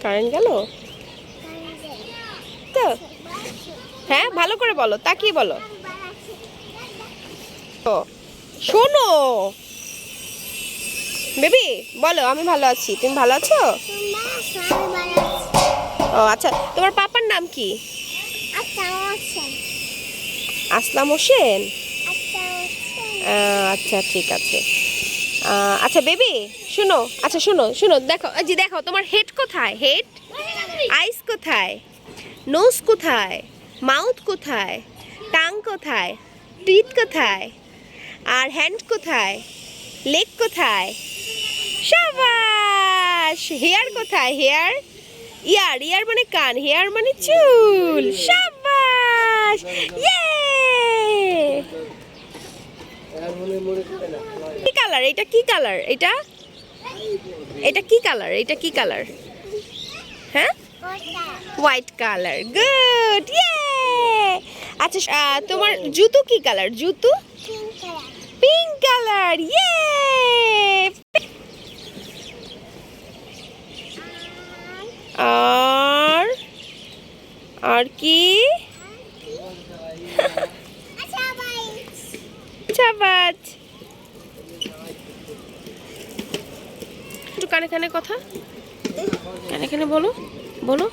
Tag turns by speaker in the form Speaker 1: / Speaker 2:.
Speaker 1: Current গেল তো? হ্যাঁ, ভালো করে বলো, তাকিয়ে বলো। ও, শোনো বেবি, বলো আমি ভালো আছি, তুমি ভালো আছো? ও আচ্ছা, তোমার পাপার নাম কি? আসলাম হোসেন। আচ্ছা ঠিক আছে। আচ্ছা বেবি, শুনো, আচ্ছা শুনো শুনো, দেখো এই যে দেখো, তোমার হেড কোথায়? হেড, আইস কোথায়, নোজ কোথায়, মাউথ কোথায়, টাং কোথায়, টিথ কোথায়, আর হ্যান্ড কোথায়, লেগ কোথায়? শাবাশ! হেয়ার কোথায়? হেয়ার, ইয়ার, ইয়ার মানে কান, হেয়ার মানে চুল। শাবাশ! ইয়ে! কি কালার এটা? কি কালার এটা? এটা কি কালার? এটা কি কালার? হ্যাঁ, হোয়াইট কালার। গুড, ইয়ে! আচ্ছা তোমার জুতো কি কালার? জুতো পিঙ্ক কালার। ইয়ে! আর আর কি? চাবাচ। একটু কানে কানে কথা, কানে কানে বলো, বলো।